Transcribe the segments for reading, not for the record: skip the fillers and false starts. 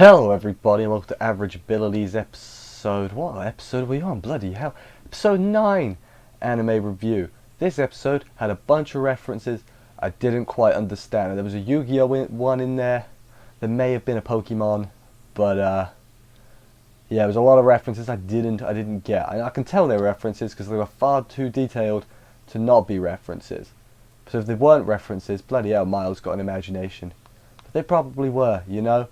Hello everybody and welcome to Average Abilities episode... What episode are we on? Bloody hell. Episode 9 anime review. This episode had a bunch of references I didn't quite understand. There was a Yu-Gi-Oh one in there. There may have been a Pokemon, but yeah, there was a lot of references I didn't get. I can tell they were references because they were far too detailed to not be references. So if they weren't references, bloody hell, Miles got an imagination. But they probably were, you know.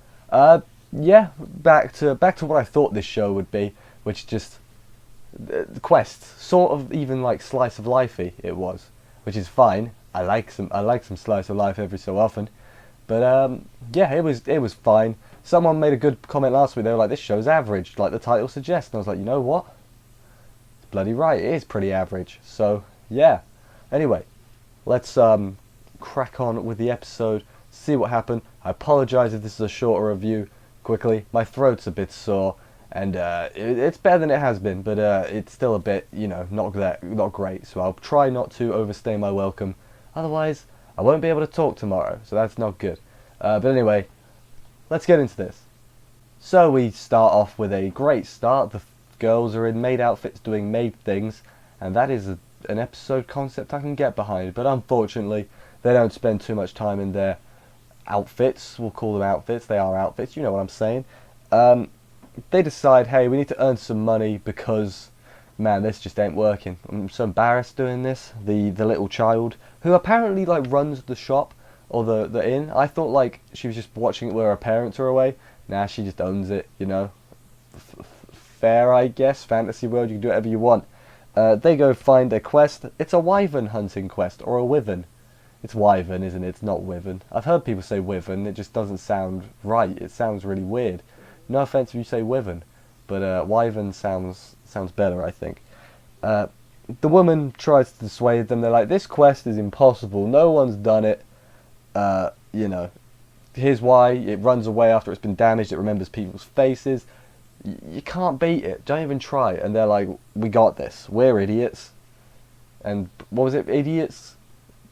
Yeah, back to what I thought this show would be, which just the quest, sort of even like slice of lifey it was, which is fine. I like some slice of life every so often, but yeah, it was fine. Someone made a good comment last week. They were like, "This show's average," like the title suggests, and I was like, you know what? It's bloody right. It is pretty average. So yeah. Anyway, let's crack on with the episode. See what happened. I apologise if this is a shorter review. Quickly, my throat's a bit sore, and it's better than it has been, but it's still a bit, you know, not great. So I'll try not to overstay my welcome. Otherwise, I won't be able to talk tomorrow, so that's not good. But anyway, let's get into this. So we start off with a great start. The girls are in maid outfits doing maid things, and that is an episode concept I can get behind. But unfortunately, they don't spend too much time in their outfits. We'll call them outfits. They are outfits. You know what I'm saying. They decide, hey, we need to earn some money because, man, this just ain't working. I'm so embarrassed doing this. The little child who apparently like runs the shop or the inn. I thought like she was just watching it where her parents are away. Nah, she just owns it. You know, fair, I guess. Fantasy world, you can do whatever you want. They go find their quest. It's a wyvern hunting quest or a wyvern. It's wyvern, isn't it? It's not wyvern. I've heard people say wyvern. It just doesn't sound right. It sounds really weird. No offense if you say wyvern, but wyvern sounds better, I think. The woman tries to dissuade them. They're like, this quest is impossible. No one's done it. You know, here's why. It runs away after it's been damaged. It remembers people's faces. You can't beat it. Don't even try. And they're like, we got this. We're idiots. And what was it? Idiots?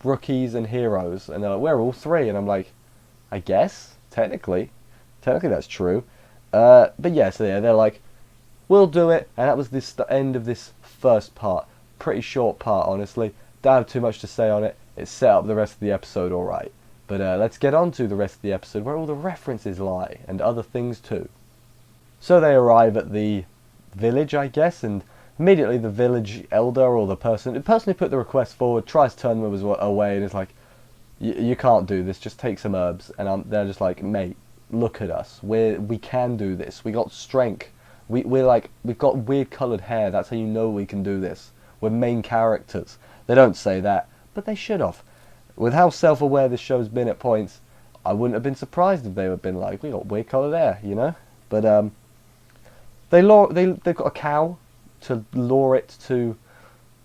Rookies and heroes, and they're like, we're all three, and I'm like, I guess technically that's true, but yeah, so yeah, they're like, we'll do it, and that was the end of this first part. Pretty short part, honestly. Don't have too much to say on it. It set up the rest of the episode all right, but let's get on to the rest of the episode where all the references lie and other things too. So they arrive at the village, I guess, and immediately the village elder or the person who put the request forward tries to turn them away and is like, you can't do this, just take some herbs. And they're just like, mate, look at us, we can do this, we got strength, we've got weird coloured hair, that's how you know we can do this, we're main characters. They don't say that, but they should have. With how self-aware this show's been at points, I wouldn't have been surprised if they had been like, we got weird coloured hair, you know. But they've got a cow to lure it to,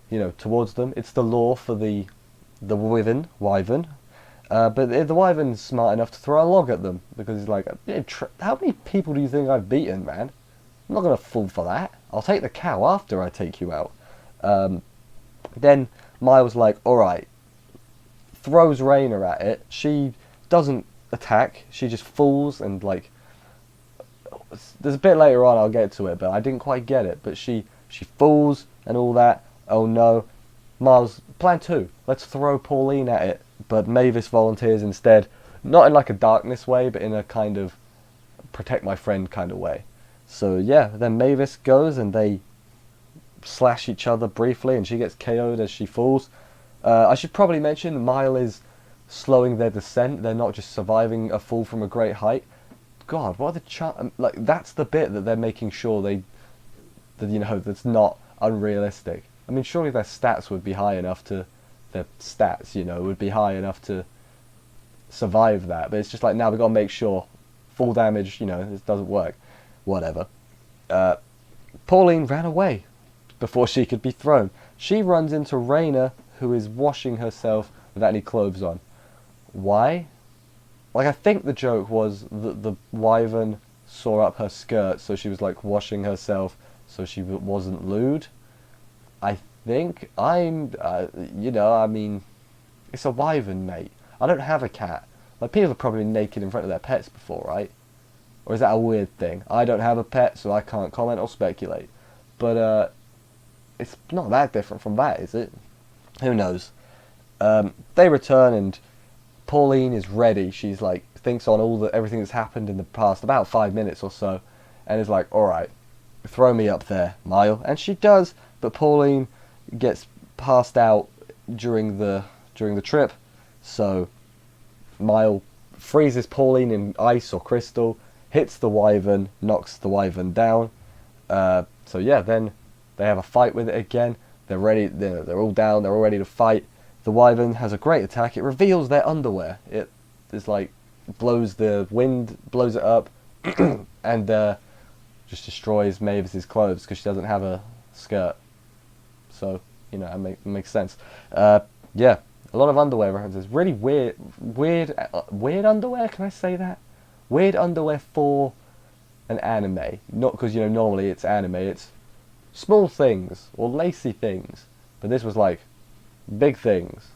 you know, towards them. It's the lure for the wyvern, but the wyvern's smart enough to throw a log at them because he's like, how many people do you think I've beaten, man? I'm not gonna fall for that. I'll take the cow after I take you out. Then Miles like, all right, throws Raina at it. She doesn't attack. She just falls and like. There's a bit later on, I'll get to it, but I didn't quite get it. But she falls and all that. Oh no. Miles, plan 2. Let's throw Pauline at it. But Mavis volunteers instead. Not in like a darkness way, but in a kind of protect my friend kind of way. So yeah, then Mavis goes and they slash each other briefly and she gets KO'd as she falls. I should probably mention that Mile is slowing their descent. They're not just surviving a fall from a great height. God, what are the like? That's the bit that they're making sure that you know, that's not unrealistic. I mean, surely their stats would be high enough to, their stats, you know, would be high enough to survive that. But it's just like, now we've got to make sure full damage, you know, this doesn't work. Whatever. Pauline ran away before she could be thrown. She runs into Raina, who is washing herself without any clothes on. Why? Like, I think the joke was that the wyvern saw up her skirt, so she was like washing herself so she wasn't lewd. I think you know, I mean, it's a wyvern, mate. I don't have a cat. Like, people have probably been naked in front of their pets before, right? Or is that a weird thing? I don't have a pet, so I can't comment or speculate. But it's not that different from that, is it? Who knows? They return and Pauline is ready. She's like thinks on everything that's happened in the past about 5 minutes or so, and is like, all right, throw me up there, Mile. And she does, but Pauline gets passed out during the trip, so Mile freezes Pauline in ice or crystal, hits the wyvern, knocks the wyvern down. So yeah, then they have a fight with it again. They're ready. They're all down. They're all ready to fight. The wyvern has a great attack. It reveals their underwear. It is like blows the wind, blows it up, and just destroys Mavis's clothes because she doesn't have a skirt. So it makes sense. Yeah, a lot of underwear references. Really weird underwear. Can I say that? Weird underwear for an anime. Not because normally it's anime. It's small things or lacy things, but this was like big things.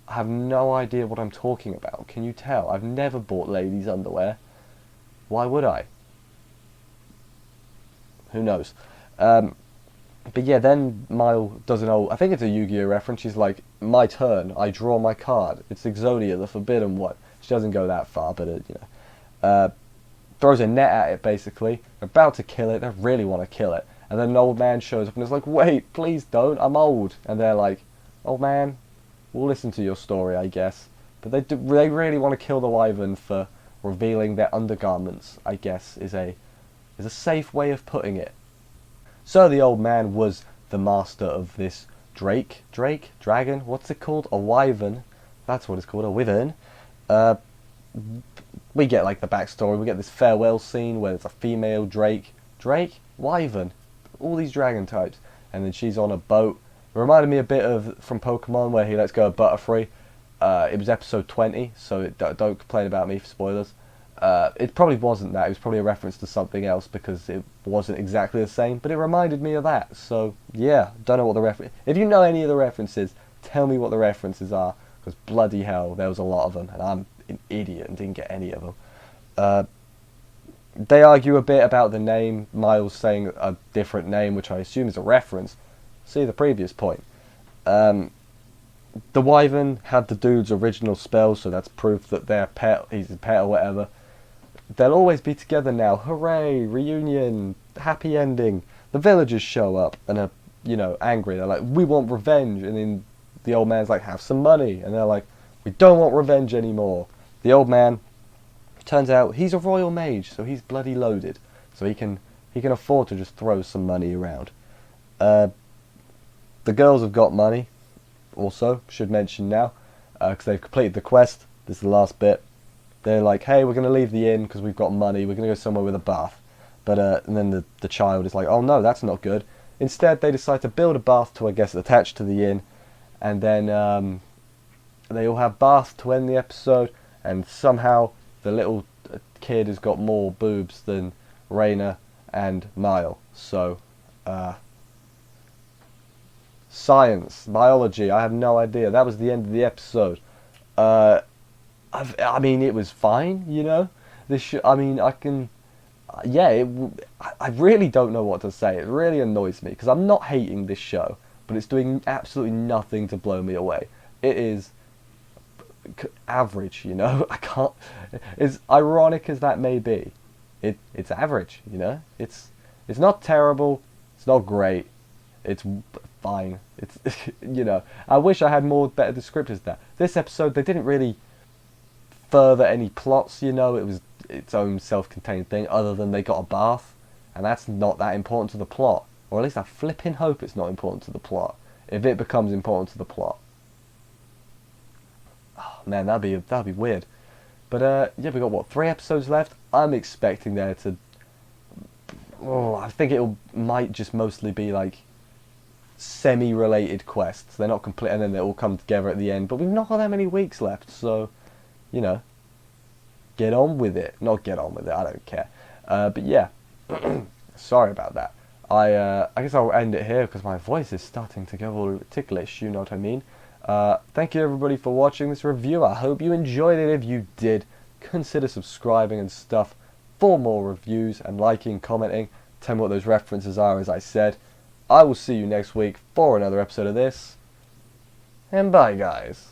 I have no idea what I'm talking about. Can you tell? I've never bought ladies' underwear. Why would I? Who knows? But yeah, then Mile does an old, I think it's a Yu-Gi-Oh reference. She's like, my turn, I draw my card. It's Exodia, the Forbidden One. She doesn't go that far, but throws a net at it basically. They're about to kill it. They really want to kill it. And then an old man shows up and is like, wait, please don't, I'm old. And they're like, old man, we'll listen to your story, I guess. But they really want to kill the wyvern for revealing their undergarments, I guess, is a safe way of putting it. So the old man was the master of this dragon, what's it called? A wyvern. That's what it's called, a wyvern. We get like the backstory. We get this farewell scene where it's a female Drake, wyvern, all these dragon types, and then she's on a boat. It reminded me a bit of from Pokemon where he lets go of Butterfree. It was episode 20, so don't complain about me for spoilers. It probably wasn't that. It was probably a reference to something else because it wasn't exactly the same, but it reminded me of that. So yeah, don't know what the reference. If you know any of the references, tell me what the references are, because bloody hell, there was a lot of them, and I'm an idiot and didn't get any of them. They argue a bit about the name. Miles saying a different name, which I assume is a reference. See the previous point. The wyvern had the dude's original spell, so that's proof that they're pet. He's a pet or whatever. They'll always be together now. Hooray! Reunion, happy ending. The villagers show up and are, angry. They're like, we want revenge. And then the old man's like, have some money. And they're like, we don't want revenge anymore. The old man, turns out he's a royal mage, so he's bloody loaded. So he can afford to just throw some money around. The girls have got money. Also, should mention now, because they've completed the quest. This is the last bit. They're like, hey, we're going to leave the inn because we've got money. We're going to go somewhere with a bath. But and then the child is like, oh no, that's not good. Instead, they decide to build a bath to, I guess, attach to the inn. And then they all have baths to end the episode. And somehow the little kid has got more boobs than Raina and Mile. So, science, biology, I have no idea. That was the end of the episode. I mean, it was fine, I really don't know what to say. It really annoys me because I'm not hating this show, but it's doing absolutely nothing to blow me away. It is average, I can't. As ironic as that may be, it's average, It's not terrible. It's not great. It's fine. It's I wish I had better descriptors than that. This episode, they didn't really further any plots, it was its own self-contained thing, other than they got a bath, and that's not that important to the plot. Or at least I flipping hope it's not important to the plot, if it becomes important to the plot. Oh man, that'd be weird. But yeah, we got what, 3 episodes left? I'm expecting there to I think might just mostly be like semi-related quests. They're not complete, and then they all come together at the end. But we've not got that many weeks left, so get on with it. Not get on with it. I don't care. But yeah, sorry about that. I guess I'll end it here because my voice is starting to go all ticklish. You know what I mean? Thank you everybody for watching this review. I hope you enjoyed it. If you did, consider subscribing and stuff. for more reviews and liking, commenting. Tell me what those references are, as I said. I will see you next week for another episode of this. And bye, guys.